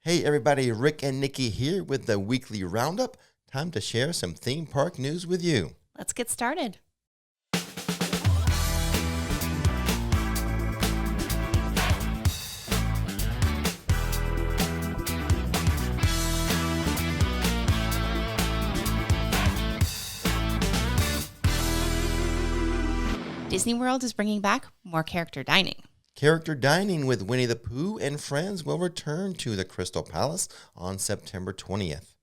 Hey everybody, Rick and Nikki here with the weekly roundup. Time to share some theme park news with you. Let's get started. Disney World is bringing back more character dining. Character dining with Winnie the Pooh and friends will return to the Crystal Palace on September 20th.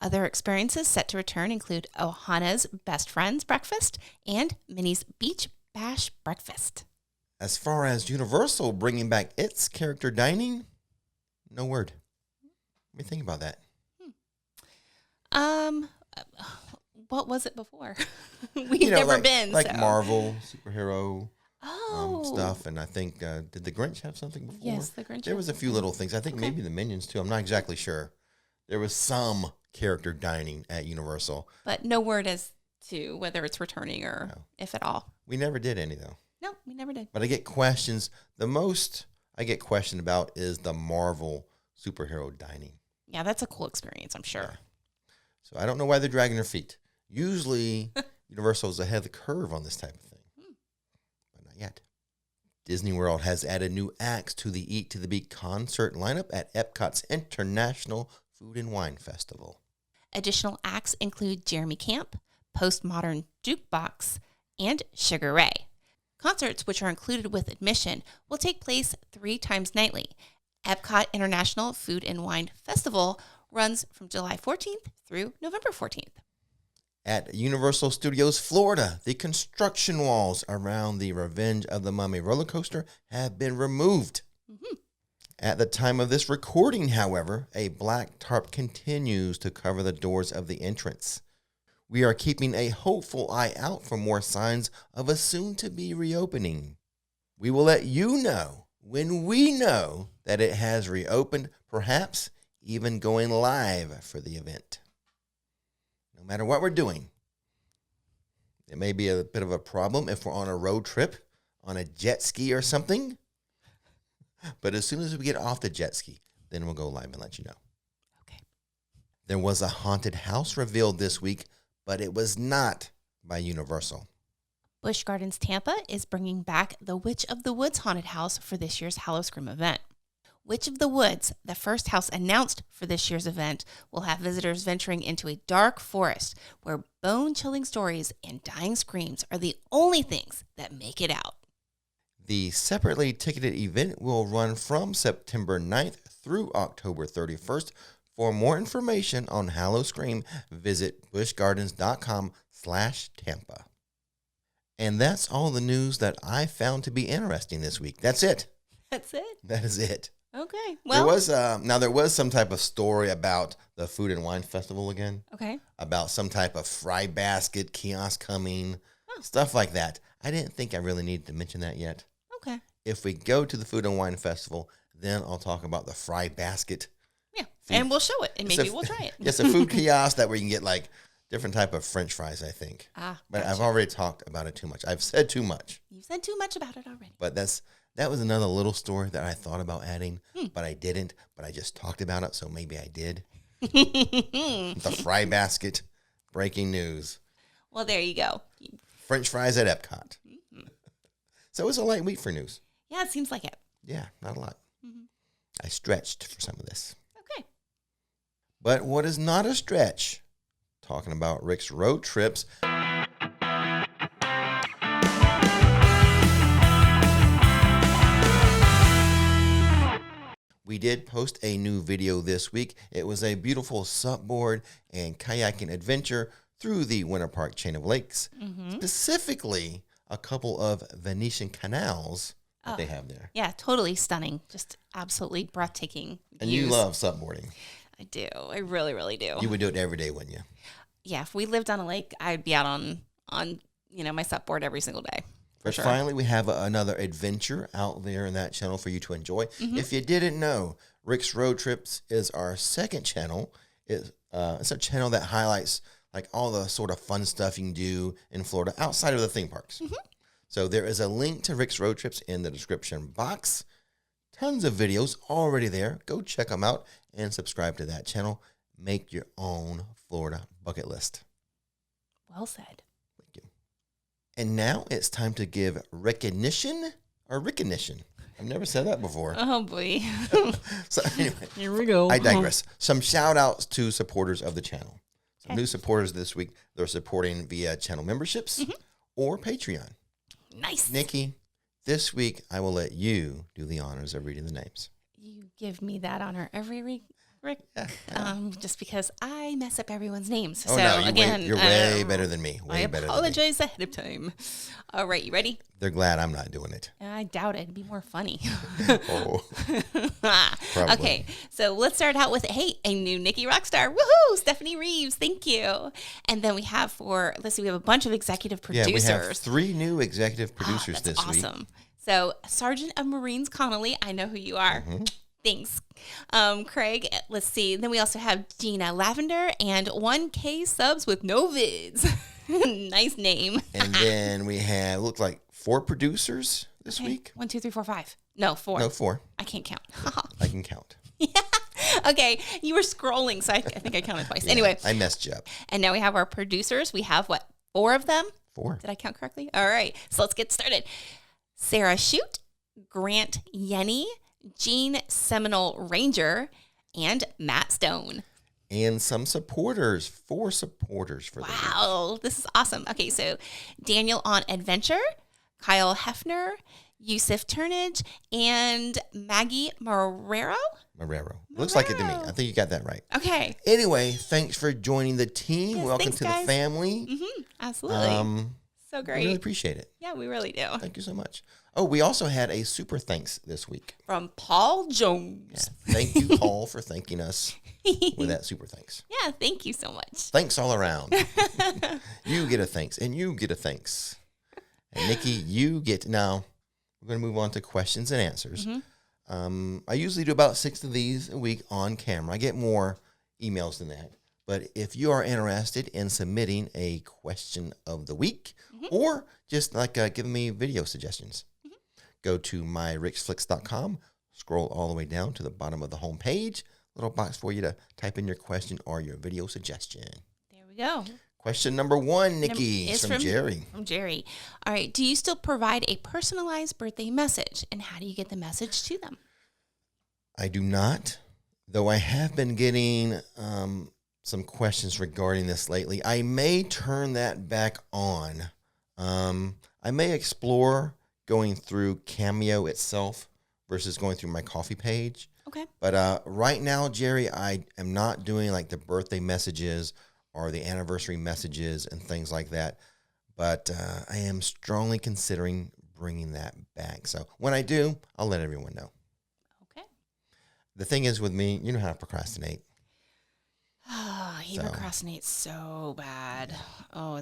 Other experiences set to return include Ohana's Best Friends Breakfast and Minnie's Beach Bash Breakfast. As far as Universal bringing back its character dining, no word. What do you think about that? What was it before? We've never been. Like Marvel, superhero Oh. stuff. And I think, did the Grinch have something before? Yes, the Grinch. There was a few little things. I think maybe the Minions too. I'm not exactly sure. There was some character dining at Universal. But no word as to whether it's returning or if at all. We never did any though. No, we never did. But I get questions. The most I get questioned about is the Marvel superhero dining. Yeah, that's a cool experience, I'm sure. Yeah. So I don't know why they're dragging their feet. Usually, Universal's ahead of the curve on this type of thing. But not yet. Disney World has added new acts to the Eat to the Beat concert lineup at Epcot's International Food and Wine Festival. Additional acts include Jeremy Camp, Postmodern Jukebox, and Sugar Ray. Concerts, which are included with admission, will take place 3 times nightly. Epcot International Food and Wine Festival runs from July 14th through November 14th. At Universal Studios Florida, the construction walls around the Revenge of the Mummy roller coaster have been removed. At the time of this recording, however, a black tarp continues to cover the doors of the entrance. We are keeping a hopeful eye out for more signs of a soon-to-be reopening. We will let you know when we know that it has reopened, perhaps even going live for the event. No matter what we're doing, it may be a bit of a problem if we're on a road trip, on a jet ski or something. But as soon as we get off the jet ski, then we'll go live and let you know. Okay. There was a haunted house revealed this week, but it was not by Universal. Busch Gardens Tampa is bringing back the Witch of the Woods haunted house for this year's Halloween event. Witch of the Woods, the first house announced for this year's event, will have visitors venturing into a dark forest where bone-chilling stories and dying screams are the only things that make it out. The separately ticketed event will run from September 9th through October 31st. For more information on Halloween, visit buschgardens.com/Tampa. And that's all the news that I found to be interesting this week. That's it. That's it? That is it. Okay. Well, there was some type of story about the Food and Wine Festival again. Okay. About some type of fry basket kiosk coming, stuff like that. I didn't think I really needed to mention that yet. Okay. If we go to the Food and Wine Festival, then I'll talk about the fry basket. Yeah, and we'll show it, and maybe we'll try it. It's a food kiosk that where you can get like different type of French fries, I think. But gotcha. I've already talked about it too much. I've said too much. You've said too much about it already. But that was another little story that I thought about adding, but I didn't. But I just talked about it, so maybe I did. The fry basket, breaking news. Well, there you go. French fries at Epcot. So it's a light week for news. Yeah, it seems like it. Yeah, not a lot. I stretched for some of this. Okay. But what is not a stretch? Talking about Rick's road trips. We did post a new video this week. It was a beautiful supboard and kayaking adventure through the Winter Park chain of lakes. Specifically, a couple of Venetian canals that they have there. Yeah, totally stunning. Just absolutely breathtaking And views. you love supboarding. I do. I really, really do. You would do it every day, wouldn't you? Yeah, if we lived on a lake, I'd be out on my supboard every single day. But sure. finally, we have another adventure out there in that channel for you to enjoy. If you didn't know, Rick's Road Trips is our second channel. It's a channel that highlights like all the sort of fun stuff you can do in Florida outside of the theme parks. So there is a link to Rick's Road Trips in the description box. Tons of videos already there. Go check them out and subscribe to that channel. Make your own Florida bucket list. Well said. Thank you. And now it's time to give recognition or recognition. I've never said that before. Oh, boy. So anyway, here we go. I digress. Some shout outs to supporters of the channel. Some new supporters this week. They're supporting via channel memberships or Patreon. Nice. Nikki, this week I will let you do the honors of reading the names. You give me that honor every week, Rick. Yeah. Just because I mess up everyone's names. Oh, so no, again, you're way better than me. Way I better than me. apologize ahead of time. All right, you ready? They're glad I'm not doing it. I doubt it. It'd be more funny. Oh, probably. Okay, so let's start out with, a new Nikki Rockstar. Woohoo! Stephanie Reeves, thank you. And then we have we have a bunch of executive producers. Yeah, we have 3 new executive producers That's this week. awesome. So Sergeant of Marines Connolly, I know who you are. Thanks. Craig, let's see. Then we also have Gina Lavender and 1K subs with no vids. Nice name. And then we have, looked like 4 producers this week. 1, 2, 3, 4, 5. No, 4. No, 4. I can't count. I can count. Yeah. Okay. You were scrolling, so I think I counted twice. Yeah, Anyway. I messed you up. And now we have our producers. We have 4 of them? 4. Did I count correctly? All right. So let's get started. Sarah Shute, Grant Yenny, Jean Seminole Ranger, and Matt Stone. And some supporters, 4 supporters for the week. Wow, this is awesome. Okay, so Daniel on Adventure, Kyle Hefner, Yusuf Turnage, and Maggie Marrero. Looks like it to me. I think you got that right. Okay. Anyway, thanks for joining the team. Yes, Welcome thanks, to guys. the family. Absolutely. So We great. really appreciate it. Yeah, we really do. Thank you so much. Oh, we also had a super thanks this week. From Paul Jones. Yeah. Thank you, Paul, for thanking us with that super thanks. Yeah, thank you so much. Thanks all around. You get a thanks, and you get a thanks. And Nikki, you get, now we're going to move on to questions and answers. I usually do about 6 of these a week on camera. I get more emails than that. But if you are interested in submitting a question of the week or just like giving me video suggestions, go to myrixflix.com, scroll all the way down to the bottom of the home page, little box for you to type in your question or your video suggestion. There we go. Question number 1, Nikki, Is from Jerry. From Jerry. All right. Do you still provide a personalized birthday message? And how do you get the message to them? I do not, though I have been getting some questions regarding this lately. I may turn that back on. I may explore going through Cameo itself versus going through my coffee page. Okay. But right now, Jerry, I am not doing like the birthday messages or the anniversary messages and things like that. But I am strongly considering bringing that back. So when I do, I'll let everyone know. Okay. The thing is with me, you know how to procrastinate. He procrastinates so bad. Oh,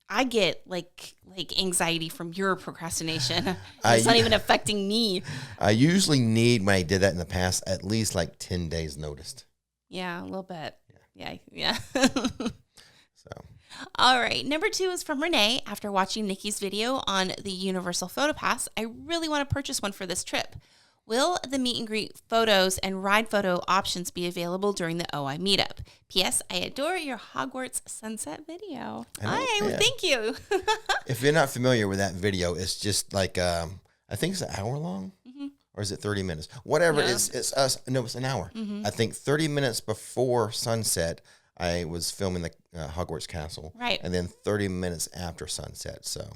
I get like anxiety from your procrastination. It's not even affecting me. I usually need, when I did that in the past, at least like 10 days noticed. Yeah, a little bit. Yeah. So. All right. Number 2 is from Renee. After watching Nikki's video on the Universal Photo Pass, I really want to purchase one for this trip. Will the meet and greet photos and ride photo options be available during the OI meetup? P.S. I adore your Hogwarts sunset video. Thank you. If you're not familiar with that video, it's just like, I think it's an hour long, or is it 30 minutes? Whatever, it's us. No, it's an hour. I think 30 minutes before sunset, I was filming the Hogwarts Castle. Right. And then 30 minutes after sunset, so...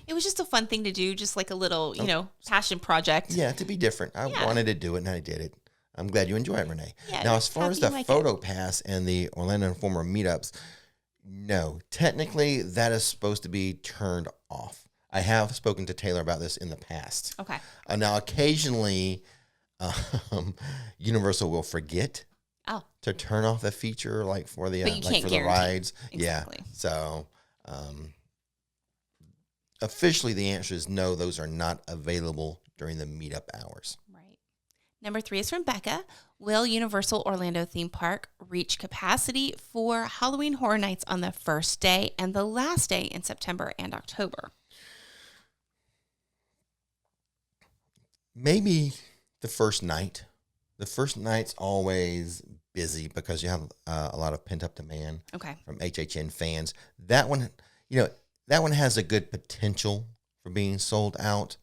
it was just a fun thing to do, just like a little, passion project. Yeah, to be different. I wanted to do it, and I did it. I'm glad you enjoy it, Renee. Yeah, now, as far as the like photo pass and the Orlando Informer meetups, no. Technically, that is supposed to be turned off. I have spoken to Taylor about this in the past. Okay. Now, occasionally, Universal will forget to turn off the feature, like for the the rides. Exactly. Yeah. So, officially, the answer is no. Those are not available during the meetup hours. Right. Number 3 is from Becca. Will Universal Orlando Theme Park reach capacity for Halloween Horror Nights on the first day and the last day in September and October? maybe the first night. The first night's always busy because you have a lot of pent up demand from HHN fans. That one, that one has a good potential for being sold out.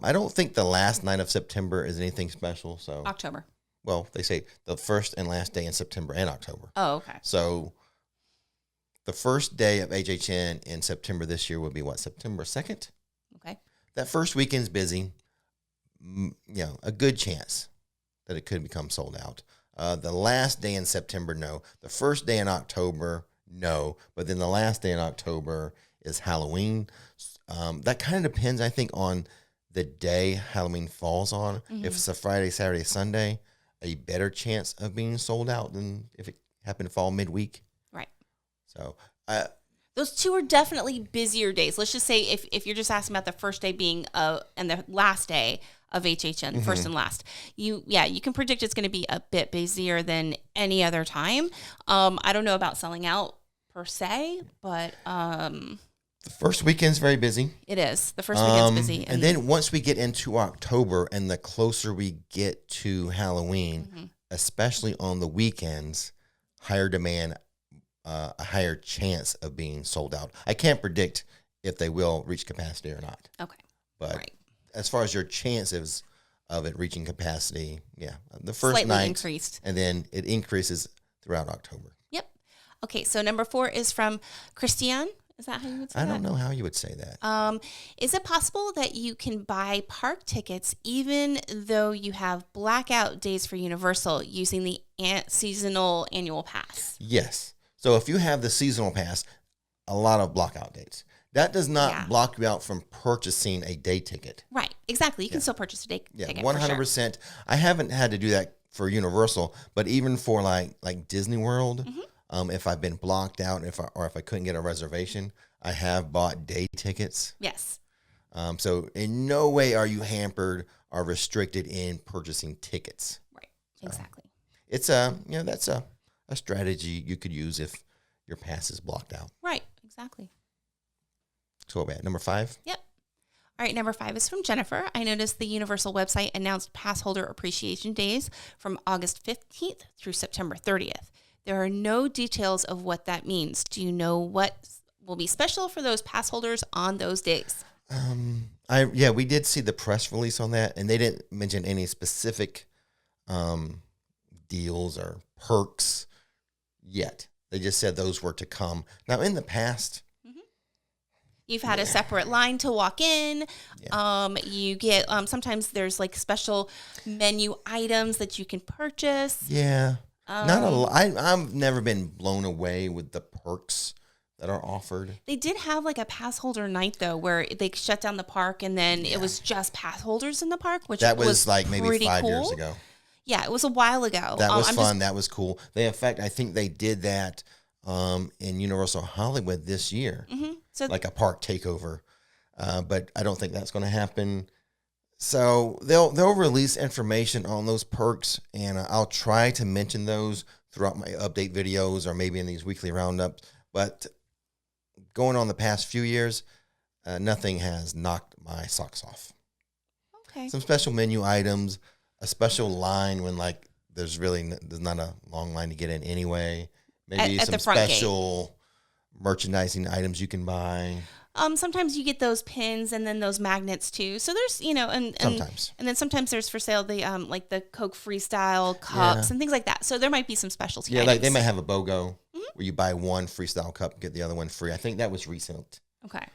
I don't think the last night of September is anything special. So October. Well, they say the first and last day in September and October. Oh, okay. So the first day of HHN in September this year would be what, September 2nd? Okay. That first weekend's busy. A good chance that it could become sold out. The last day in September, no. The first day in October, no. But then the last day in October is Halloween. That kind of depends, I think, on the day Halloween falls on. If it's a Friday, Saturday, Sunday, a better chance of being sold out than if it happened to fall midweek. Right. So those two are definitely busier days. Let's just say if you're just asking about the first day being and the last day of HHN, first and last, you can predict it's going to be a bit busier than any other time. I don't know about selling out per se, but the first weekend's very busy. It is. The first weekend's busy. And then once we get into October and the closer we get to Halloween, especially on the weekends, higher demand, a higher chance of being sold out. I can't predict if they will reach capacity or not. Okay. But as far as your chances of it reaching capacity, the first slightly night increased. And then it increases throughout October. Yep. Okay, so number 4 is from Christian. Is that how you would say that? I don't know how you would say that. Is it possible that you can buy park tickets even though you have blackout days for Universal using the seasonal annual pass? Yes. So if you have the seasonal pass, a lot of blockout dates. That does not block you out from purchasing a day ticket. Right. Exactly. You can still purchase a day ticket. 100%. Sure. I haven't had to do that for Universal, but even for like Disney World, if I've been blocked out, if I couldn't get a reservation, I have bought day tickets. Yes. So in no way are you hampered or restricted in purchasing tickets. Right. Exactly. It's that's a strategy you could use if your pass is blocked out. Right. Exactly. So bad. Number 5? Yep. All right, number 5 is from Jennifer. I noticed the Universal website announced pass holder appreciation days from August 15th through September 30th. There are no details of what that means. Do you know what will be special for those pass holders on those days? We did see the press release on that, and they didn't mention any specific deals or perks yet. They just said those were to come. Now, in the past, you've had a separate line to walk in. Yeah. You get sometimes there's like special menu items that you can purchase. Yeah. Not a lot. I've never been blown away with the perks that are offered. They did have like a pass holder night though, where they shut down the park and then it was just pass holders in the park, which was like maybe 5 years ago. Yeah, it was a while ago. That was fun. That was cool. In fact, I think they did that in Universal Hollywood this year, so like a park takeover. But I don't think that's going to happen. So they'll release information on those perks, and I'll try to mention those throughout my update videos or maybe in these weekly roundups. But going on the past few years, nothing has knocked my socks off. Okay. Some special menu items, a special line when there's not a long line to get in anyway. Maybe some special merchandising items you can buy. Sometimes you get those pins and then those magnets too. So there's, sometimes. And then sometimes there's for sale the like the Coke Freestyle cups and things like that. So there might be some specialty items. Like they might have a BOGO where you buy one Freestyle cup and get the other one free. I think that was recent. Okay.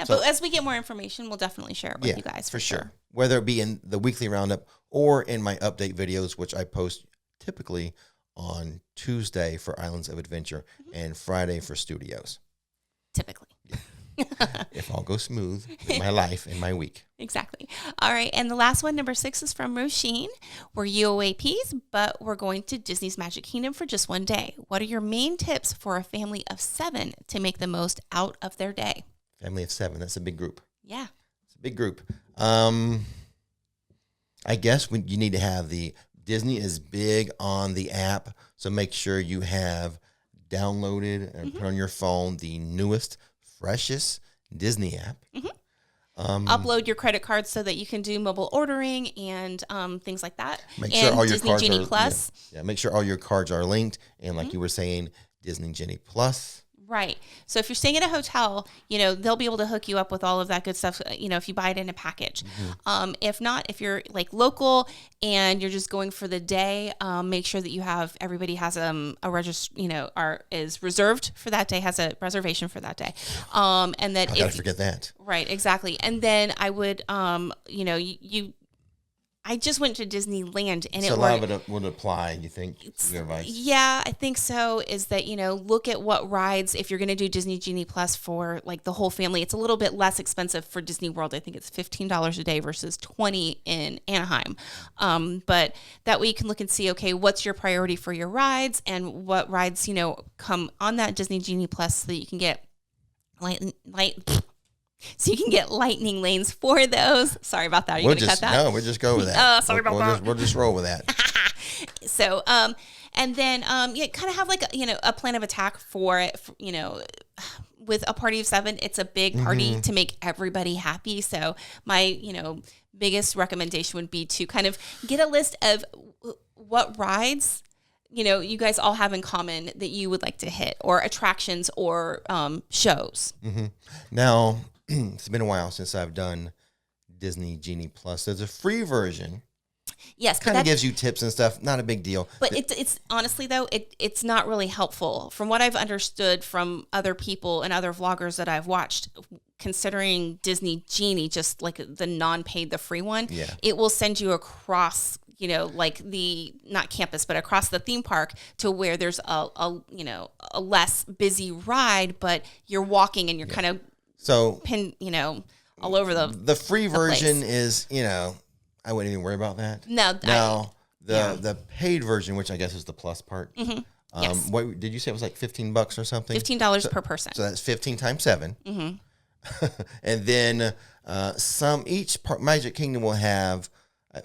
But as we get more information, we'll definitely share it with you guys for sure. Whether it be in the weekly roundup or in my update videos, which I post typically on Tuesday for Islands of Adventure and Friday for Studios. Typically. Yeah. If all goes smooth in my life and my week. Exactly. All right. And the last one, number 6, is from Roisin. We're UOAPs, but we're going to Disney's Magic Kingdom for just one day. What are your main tips for a family of 7 to make the most out of their day? Family of 7. That's a big group. Yeah. It's a big group. I guess you need to have Disney is big on the app. So make sure you have downloaded and put on your phone the newest, freshest Disney app. Upload your credit card so that you can do mobile ordering and things like that. Make sure all your Disney cards Genie are Plus. Yeah, make sure all your cards are linked, and like you were saying, Disney Genie Plus. Right. So if you're staying at a hotel, they'll be able to hook you up with all of that good stuff, if you buy it in a package. If not, if you're like local and you're just going for the day, make sure that everybody has a is reserved for that day, has a reservation for that day. And that I gotta forget that. Right, exactly. And then I would, I just went to Disneyland, and so a lot of it would apply, you think, your advice? Yeah, I think so, is that, look at what rides, if you're going to do Disney Genie Plus for like the whole family, it's a little bit less expensive for Disney World. I think it's $15 a day versus $20 in Anaheim. But that way you can look and see, okay, what's your priority for your rides, and what rides, come on that Disney Genie Plus so that you can get So you can get lightning lanes for those. Sorry about that. Are you going to cut that? No, we'll just go with that. Sorry about that. We'll just roll with that. So, and then, kind of have like, a plan of attack for it, with a party of 7, it's a big party to make everybody happy. So my, biggest recommendation would be to kind of get a list of what rides, you guys all have in common that you would like to hit, or attractions, or shows. Now, it's been a while since I've done Disney Genie Plus. There's a free version. Yes, kind of gives you tips and stuff. Not a big deal. But it's honestly though, it's not really helpful from what I've understood from other people and other vloggers that I've watched. Considering Disney Genie, just like the non-paid, the free one, it will send you across, like the not campus, but across the theme park to where there's a less busy ride, but you're walking and you're kind of pinned, all over the free version place. Is, I wouldn't even worry about that. No. The paid version, which I guess is the plus part. Yes. What did you say it was like $15 or something? $15 per person. So that's 15 times 7. And then Magic Kingdom will have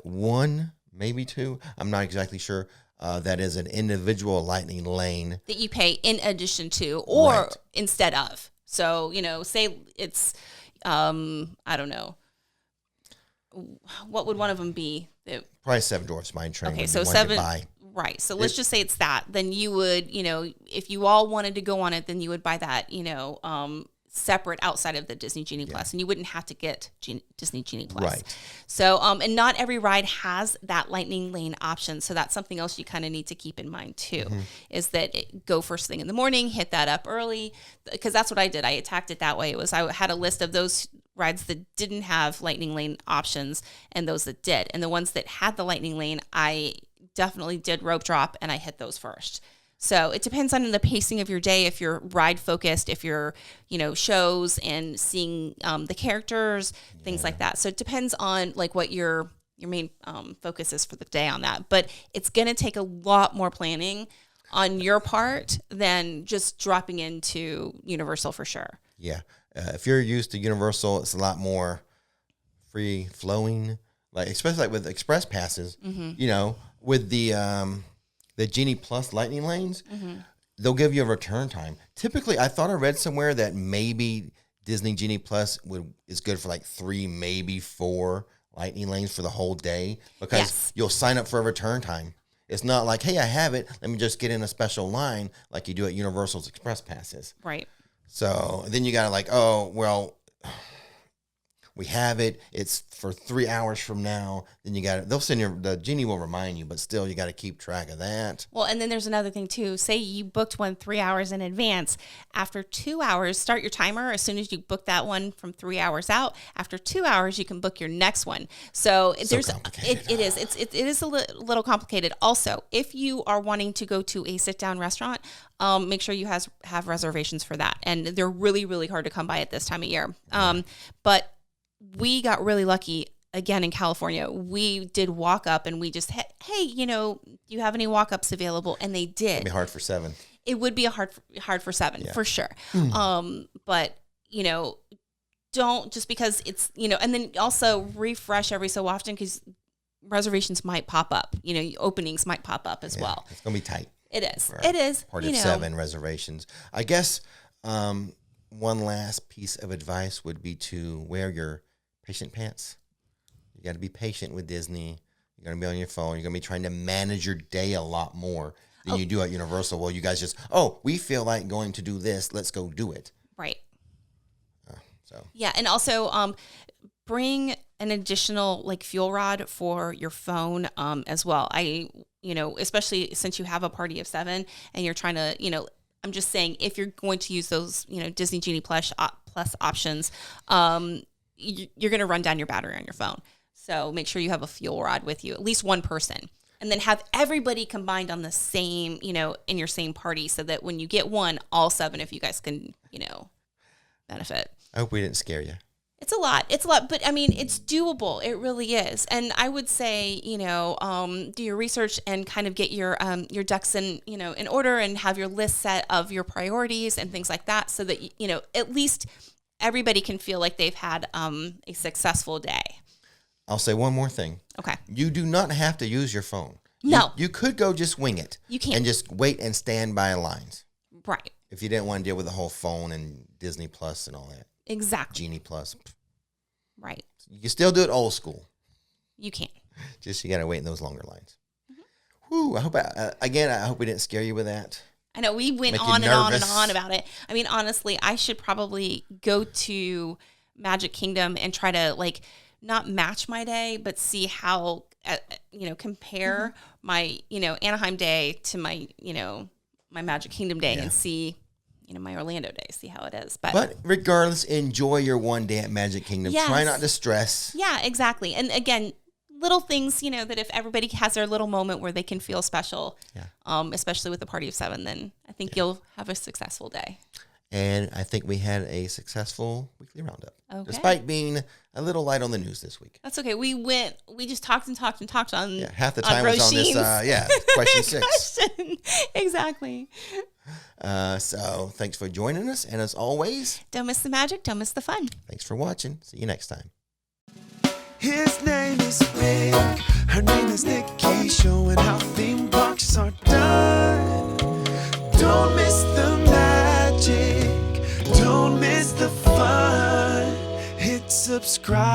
1, maybe 2. I'm not exactly sure. That is an individual lightning lane that you pay in addition to, or instead of. So, say it's, I don't know. What would one of them be? Probably Seven Dwarfs Mine Train. Okay, so 7. Right. So let's just say it's that. Then you would, if you all wanted to go on it, then you would buy that, separate outside of the Disney Genie Plus, and you wouldn't have to get Disney Genie Plus. Right. So, and not every ride has that lightning lane option. So that's something else you kind of need to keep in mind too, is that go first thing in the morning, hit that up early, because that's what I did. I attacked it that way. I had a list of those rides that didn't have lightning lane options and those that did. And the ones that had the lightning lane, I definitely did rope drop, and I hit those first. So it depends on the pacing of your day. If you're ride focused, if you're, shows and seeing the characters, things like that. So it depends on like what your main focus is for the day on that. But it's going to take a lot more planning on your part than just dropping into Universal for sure. Yeah. If you're used to Universal, it's a lot more free flowing, like especially like with express passes, with the Genie Plus lightning lanes, they'll give you a return time. Typically, I thought I read somewhere that maybe Disney Genie Plus is good for like 3, maybe 4 lightning lanes for the whole day, because you'll sign up for a return time. It's not like, hey, I have it, let me just get in a special line like you do at Universal's Express Passes. Right. So then you got to like, oh, well, we have it. It's for 3 hours from now. Then you got it. They'll send the Genie will remind you, but still you got to keep track of that. Well, and then there's another thing too. Say you booked one 3 hours in advance. After 2 hours, start your timer. As soon as you book that one from 3 hours out, after 2 hours, you can book your next one. So there's it is. It is a little complicated. Also, if you are wanting to go to a sit down restaurant, make sure you have reservations for that. And they're really, really hard to come by at this time of year. But we got really lucky again in California. We did walk up and we just, hey, do you have any walk ups available? And they did. It'd be hard for 7. It would be hard for 7 for sure. But don't just because it's, and then also refresh every so often, because reservations might pop up, openings might pop up as well. It's going to be tight. It is. It is. Part of 7 reservations. I guess one last piece of advice would be to wear your Patient pants. You got to be patient with Disney. You're going to be on your phone. You're going to be trying to manage your day a lot more than you do at Universal. Well, you guys just, we feel like going to do this. Let's go do it. Right. So yeah, and also bring an additional like fuel rod for your phone as well. Especially since you have a party of 7 and you're trying to, I'm just saying if you're going to use those, Disney Genie Plus options, you're going to run down your battery on your phone. So make sure you have a fuel rod with you, at least one person. And then have everybody combined on the same, in your same party so that when you get one, all 7 of you guys can, benefit. I hope we didn't scare you. It's a lot, but I mean, it's doable. It really is. And I would say, do your research and kind of get your ducks in order and have your list set of your priorities and things like that so that, at least everybody can feel like they've had a successful day. I'll say one more thing. Okay. You do not have to use your phone. No. You could go just wing it. You can. And just wait and stand by lines. Right. If you didn't want to deal with the whole phone and Disney Plus and all that. Exactly. Genie Plus. Right. You can still do it old school. You can. Just you got to wait in those longer lines. Whew, I hope we didn't scare you with that. I know we went on and on and on about it. I mean, honestly, I should probably go to Magic Kingdom and try to not match my day, but see how, compare my, Anaheim day to my, my Magic Kingdom day and see, my Orlando day, see how it is. But regardless, enjoy your one day at Magic Kingdom. Yes. Try not to stress. Yeah, exactly. And again, little things, that if everybody has their little moment where they can feel special, especially with the party of 7, then I think you'll have a successful day. And I think we had a successful weekly roundup, despite being a little light on the news this week. That's okay. We just talked and talked and talked on half the time was on this, question 6. Exactly. So thanks for joining us. And as always, don't miss the magic, don't miss the fun. Thanks for watching. See you next time. His name is Rick, her name is Nikki, showing how theme parks are done. Don't miss the magic, don't miss the fun. Hit subscribe.